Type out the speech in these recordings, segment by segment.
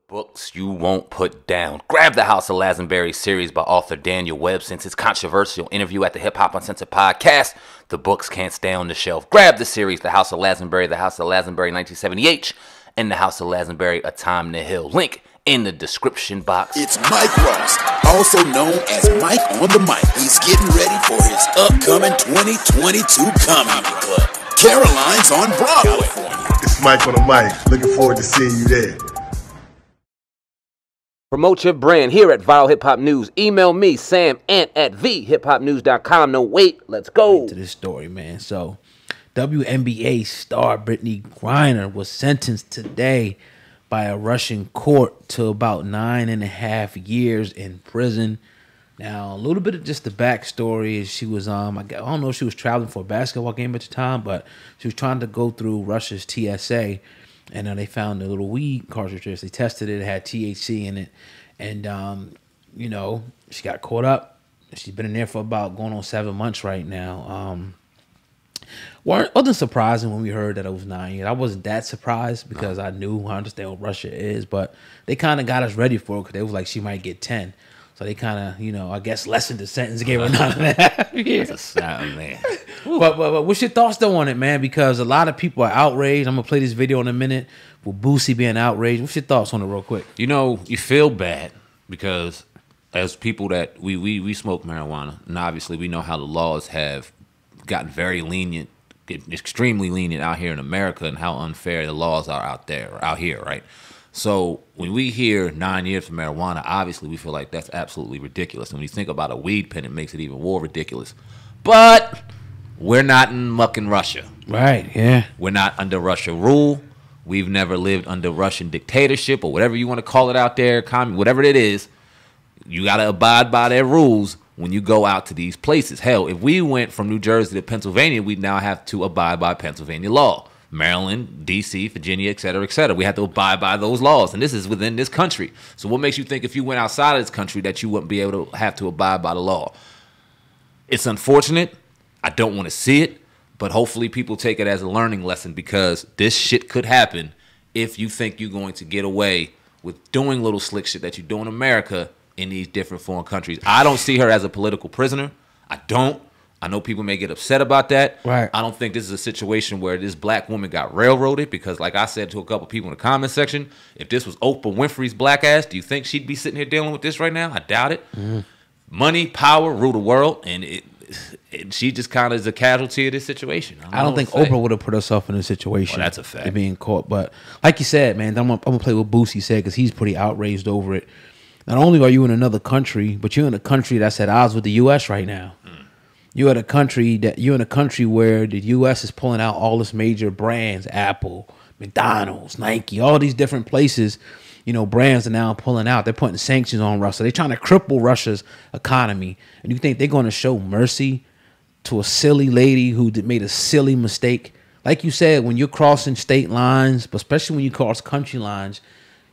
Books you won't put down. Grab the House of Lazenberry series by author Daniel Webb. Since his controversial interview at the Hip Hop Uncensored podcast, the books can't stay on the shelf. Grab the series, The House of Lazenberry, The House of Lazenberry 1970H, and The House of Lazenberry, A Time to Heal. Link in the description box. It's Mike Ross, also known as Mike on the Mic. He's getting ready for his upcoming 2022 Comedy Club. Caroline's on Broadway. It's Mike on the Mic. Looking forward to seeing you there. Promote your brand here at Viral Hip Hop News. Email me, sam@thehiphopnews.com. No, wait, let's go. To this story, man. So, WNBA star Britney Griner was sentenced today by a Russian court to about 9.5 years in prison. Now, a little bit of just the backstory is she was, I don't know if she was traveling for a basketball game at the time, but she was trying to go through Russia's TSA. And they found a little weed cartridges. They tested it. It had THC in it. And, you know, she got caught up. She's been in there for about going on 7 months right now. Wasn't surprising when we heard that it was 9 years. I wasn't that surprised because I understand what Russia is. But they kind of got us ready for it because they was like, she might get 10. So they kind of, you know, I guess lessened the sentence, gave her 9.5 years. That's a sound, man. But what's your thoughts though on it, man? Because a lot of people are outraged. I'm gonna play this video in a minute with Boosie being outraged. What's your thoughts on it, real quick? You know, you feel bad because as people that we smoke marijuana, and obviously we know how the laws have gotten very lenient, extremely lenient out here in America, and how unfair the laws are out here, right? So when we hear 9 years for marijuana, obviously we feel like that's absolutely ridiculous. And when you think about a weed pen, it makes it even more ridiculous. But we're not in mucking Russia. Right, yeah. We're not under Russian rule. We've never lived under Russian dictatorship or whatever you want to call it out there, whatever it is. You got to abide by their rules when you go out to these places. Hell, if we went from New Jersey to Pennsylvania, we'd now have to abide by Pennsylvania law. Maryland, D.C., Virginia, et cetera, et cetera. We have to abide by those laws, and this is within this country. So what makes you think if you went outside of this country that you wouldn't be able to have to abide by the law? It's unfortunate. I don't want to see it, but hopefully people take it as a learning lesson because this shit could happen if you think you're going to get away with doing little slick shit that you do in America in these different foreign countries. I don't see her as a political prisoner. I don't. I know people may get upset about that. Right. I don't think this is a situation where this black woman got railroaded because, like I said to a couple people in the comment section, if this was Oprah Winfrey's black ass, do you think she'd be sitting here dealing with this right now? I doubt it. Money, power, rule the world, and she just kind of is a casualty of this situation. I don't think Oprah would have put herself in a situation. Well, that's a fact. Of being caught. But like you said, man, I'm gonna play what Boosie said because he's pretty outraged over it. Not only are you in another country, but you're in a country that's at odds with the U.S. right now. You're in a country where the U.S. is pulling out all this major brands, Apple, McDonald's, Nike, all these different places. You know, brands are now pulling out. They're putting sanctions on Russia. They're trying to cripple Russia's economy. And you think they're going to show mercy to a silly lady who made a silly mistake? Like you said, when you're crossing state lines, but especially when you cross country lines,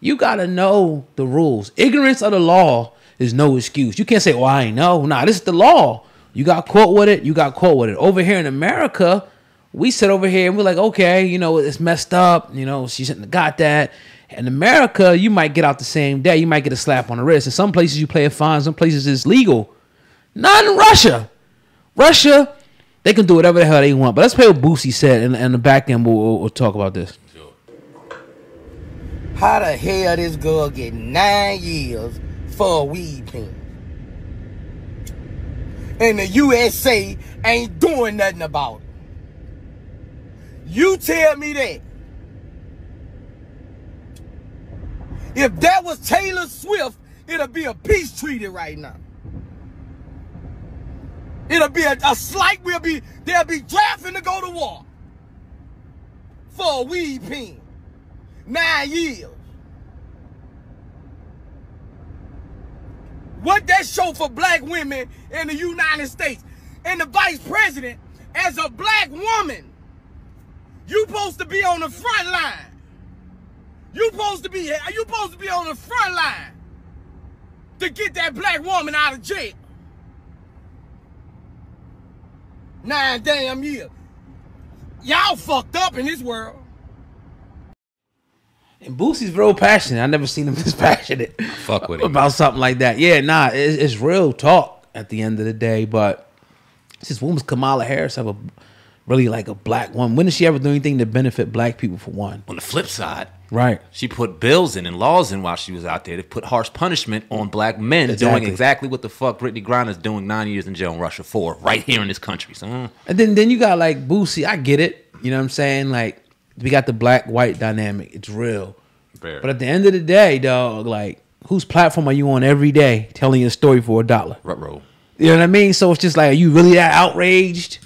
you got to know the rules. Ignorance of the law is no excuse. You can't say, well, I ain't know. Nah, this is the law. You got caught with it. You got caught with it. Over here in America, we sit over here and we're like, okay, you know, it's messed up. You know, she shouldn't have got that. In America, you might get out the same day. You might get a slap on the wrist. In some places, you pay a fine. Some places, it's legal. Not in Russia. Russia, they can do whatever the hell they want. But let's play what Boosie said. In the back end, we'll talk about this. How the hell this girl get 9 years for a weed pen? And the USA ain't doing nothing about it. You tell me that. If that was Taylor Swift, it'll be a peace treaty right now. It'll be a slight, they'll be drafting to go to war for a weed pen. 9 years. What that show for black women in the United States and the vice president as a black woman, you supposed to be on the front line. You supposed to be on the front line to get that black woman out of jail. 9 damn years. Y'all fucked up in this world. And Boosie's real passionate. I never seen him this passionate Fuck with him. about something like that. Yeah, nah, it's real talk at the end of the day. But since when was Kamala Harris have a really like a black woman? When did she ever do anything to benefit black people for one? On the flip side, Right. she put bills in and laws in while she was out there to put harsh punishment on black men doing exactly what the fuck Brittney Griner is doing 9 years in jail in Russia for right here in this country. So, And then you got like Boosie. I get it. You know what I'm saying? Like we got the black-white dynamic. It's real. Fair. But at the end of the day, dog, like whose platform are you on every day telling your story for $1? Ruh-roh. You know what I mean? So it's just like, are you really that outraged,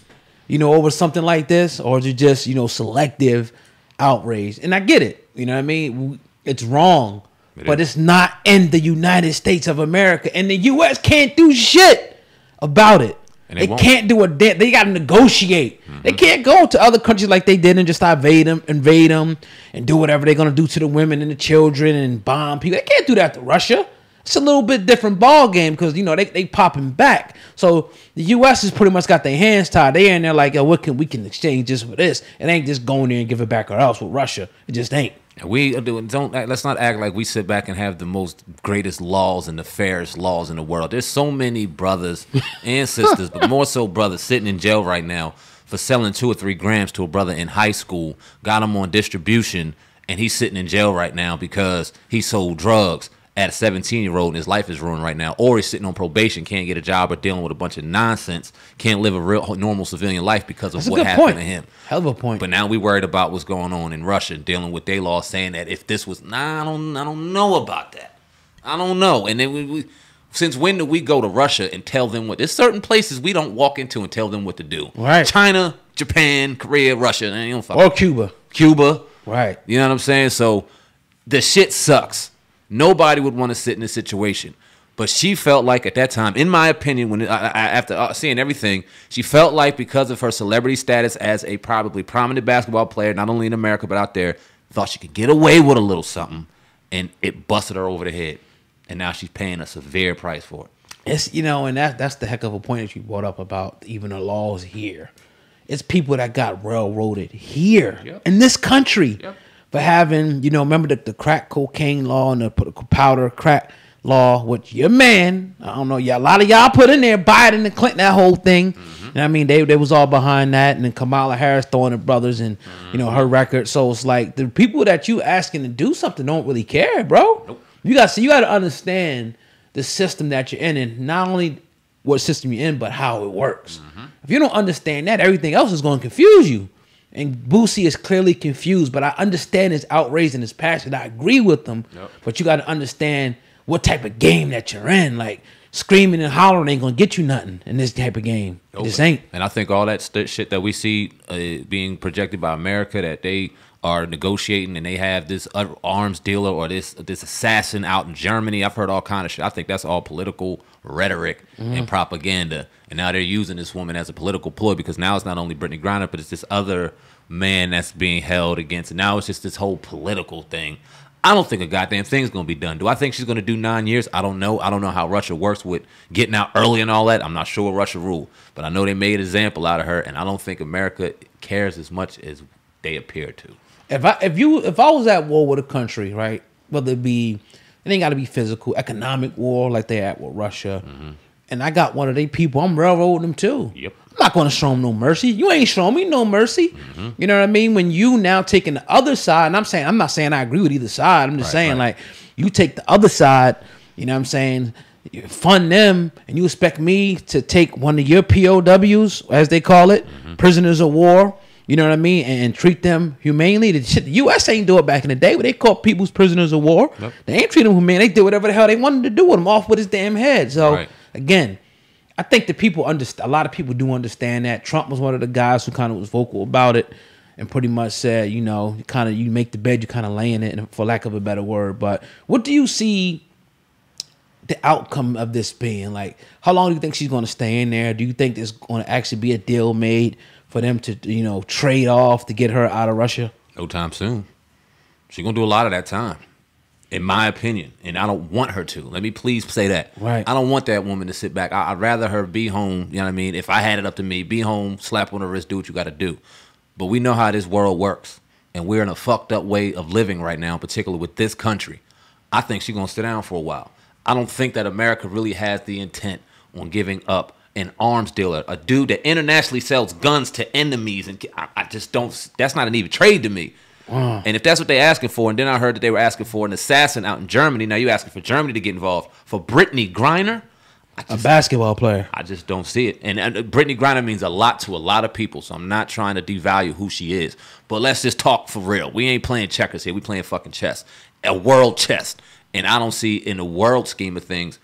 you know, over something like this? Or is it just, you know, selective outrage? And I get it. You know what I mean? It's wrong. But it's not in the United States of America. And the U.S. can't do shit about it. And they won't. can't do a damn. They got to negotiate. They can't go to other countries like they did and just invade them, and do whatever they're going to do to the women and the children and bomb people. They can't do that to Russia. It's a little bit different ball game because, you know, they popping back. So the U.S. has pretty much got their hands tied. They in there like, yo, we can exchange this for this. It ain't just going there and give it back or else with Russia. It just ain't. Let's not act like we sit back and have the most greatest laws and the fairest laws in the world. There's so many brothers and sisters, but more so brothers sitting in jail right now for selling 2 or 3 grams to a brother in high school, got him on distribution, and he's sitting in jail right now because he sold drugs at a 17-year-old and his life is ruined right now, or he's sitting on probation, can't get a job or dealing with a bunch of nonsense, can't live a real normal civilian life because of what happened to him. Hell of a point. But now we worried about what's going on in Russia, dealing with their law, saying that if this was, I don't know about that. I don't know. And then we since when do we go to Russia and tell them what? There's certain places we don't walk into and tell them what to do. Right. China, Japan, Korea, Russia, and you don't fuck Or Cuba. Cuba. Right. You know what I'm saying? So the shit sucks. Nobody would want to sit in this situation. But she felt like at that time, in my opinion, when after seeing everything, she felt like because of her celebrity status as a probably prominent basketball player, not only in America but out there, thought she could get away with a little something, and it busted her over the head. And now she's paying a severe price for it. It's, you know, and that's the heck of a point that you brought up about even the laws here. It's people that got railroaded here in this country for having, you know, remember the crack cocaine law and the powder crack law, which your man, I don't know, a lot of y'all put in there, Biden and Clinton, that whole thing. You know what I mean? They was all behind that, and then Kamala Harris throwing the brothers and, you know, her record. So it's like the people that you asking to do something don't really care, bro. Nope. You got to understand the system that you're in, and not only what system you're in, but how it works. If you don't understand that, everything else is going to confuse you. And Boosie is clearly confused, but I understand his outrage and his passion. I agree with him, but you got to understand what type of game that you're in. Like screaming and hollering ain't going to get you nothing in this type of game. It just ain't. And I think all that shit that we see being projected by America, that they are negotiating and they have this arms dealer or this assassin out in Germany. I've heard all kind of shit. I think that's all political rhetoric and propaganda. And now they're using this woman as a political ploy because now it's not only Brittney Griner, but it's this other man that's being held against. And now it's just this whole political thing. I don't think a goddamn thing's going to be done. Do I think she's going to do 9 years? I don't know. I don't know how Russia works with getting out early and all that. I'm not sure what Russia rule. But I know they made an example out of her, and I don't think America cares as much as they appear to. If I was at war with a country, right, whether it be, it ain't got to be physical, economic war like they at with Russia, and I got one of their people, I'm railroading them too. Yep. I'm not going to show them no mercy. You ain't showing me no mercy. You know what I mean? When you now taking the other side, and I'm not saying I agree with either side. I'm just saying like you take the other side. You know what I'm saying? You fund them, and you expect me to take one of your POWs, as they call it, prisoners of war. You know what I mean? And treat them humanely. The shit the U.S. ain't do it back in the day where they caught people's prisoners of war. They ain't treat them humane. They did whatever the hell they wanted to do with them, off with his damn head. So, again, I think that people understand. A lot of people do understand that. Trump was one of the guys who kind of was vocal about it and pretty much said, you know, you make the bed, you kind of lay in it, for lack of a better word. But what do you see the outcome of this being? Like, how long do you think she's going to stay in there? Do you think there's going to actually be a deal made for them to, you know, trade off to get her out of Russia? No time soon. She's going to do a lot of that time, in my opinion. And I don't want her to. Let me please say that. Right. I don't want that woman to sit back. I'd rather her be home, you know what I mean? If I had it up to me, be home, slap on the wrist, do what you got to do. But we know how this world works. and we're in a fucked up way of living right now, particularly with this country, I think she's gonna sit down for a while. I don't think that America really has the intent on giving up an arms dealer, a dude that internationally sells guns to enemies, and I just don't. That's not an even trade to me. And if that's what they're asking for, and then I heard that they were asking for an assassin out in Germany. Now you asking for Germany to get involved for Brittney Griner, A basketball player. I just don't see it. And Brittney Griner means a lot to a lot of people, so I'm not trying to devalue who she is. But let's just talk for real. We ain't playing checkers here. We playing fucking chess, a world chess. And I don't see in the world scheme of things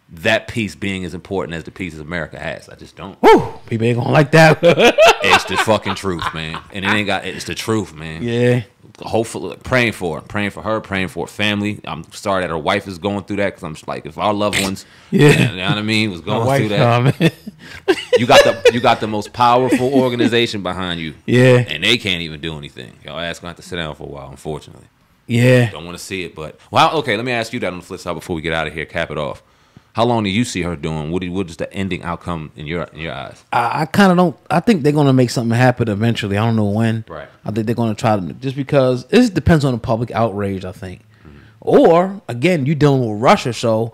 that piece being as important as the pieces America has. I just don't. Woo! People ain't gonna like that. It's the fucking truth, man. And it ain't got. It's the truth, man. Yeah. Hopefully, praying for her, praying for her, praying for her family. I'm sorry that her wife is going through that, because I'm just like, if our loved ones, Yeah. you know what I mean, was going wife, through that. man. You got the most powerful organization behind you. Yeah. And they can't even do anything. Y'all ass gonna have to sit down for a while, unfortunately. Yeah. Don't want to see it, but well, okay. Let me ask you that on the flip side before we get out of here. Cap it off. How long do you see her doing? What is the ending outcome in your eyes? I kind of don't. I think they're gonna make something happen eventually. I don't know when. Right. I think they're gonna try to, just because it depends on the public outrage. I think, or again, you dealing with Russia, so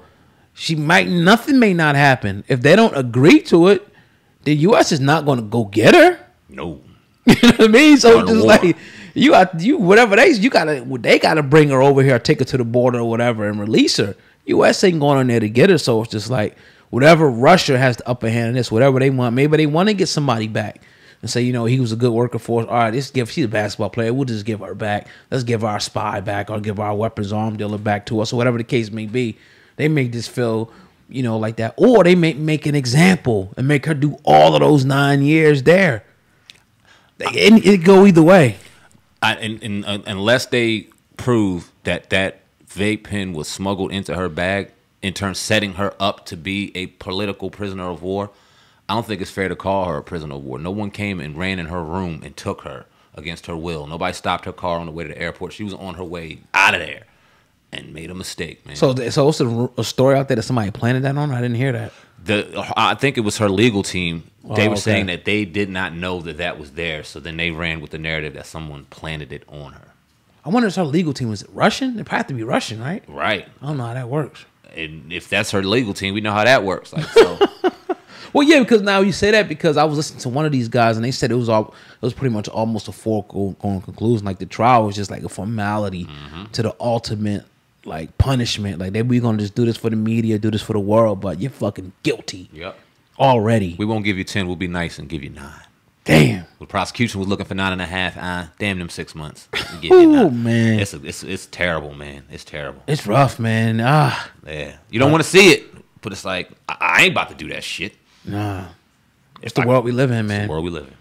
nothing may not happen if they don't agree to it. The U.S. is not gonna go get her. No. You know what I mean? So Start a just war. like they gotta bring her over here, take her to the border or whatever, and release her. U.S. ain't going on there to get her, so it's just like whatever Russia has the upper hand in this, whatever they want. Maybe they want to get somebody back and say, you know, he was a good worker for us. All right, she's a basketball player. We'll just give her back. Let's give our spy back, or give our weapons arm dealer back to us, or whatever the case may be. They make this feel, you know, like that, or they make an example and make her do all of those 9 years there. It go either way. Unless they prove that vape pen was smuggled into her bag, in turn setting her up to be a political prisoner of war, I don't think it's fair to call her a prisoner of war. No one came and ran in her room and took her against her will. Nobody stopped her car on the way to the airport. She was on her way out of there and made a mistake, man. So it's a story out there that somebody planted that on? I didn't hear that. I think it was her legal team. They were okay. saying that they did not know that was there, so then they ran with the narrative that someone planted it on her. I wonder if her legal team was Russian. It probably have to be Russian, right? Right. I don't know how that works. And if that's her legal team, we know how that works. Like, so. Well, yeah, because now you say that, because I was listening to one of these guys and they said it was pretty much almost a foregone conclusion. Like the trial was just like a formality to the ultimate like punishment. Like we're gonna just do this for the media, do this for the world, but you're fucking guilty. Yep. Already. We won't give you 10. We'll be nice and give you 9. Damn. The prosecution was looking for 9.5. Damn them 6 months. Oh man, it's terrible, man. It's terrible. it's rough, man. Yeah, you don't want to see it, but it's like I ain't about to do that shit. Nah. It's the world we live in, man. It's the world we live in.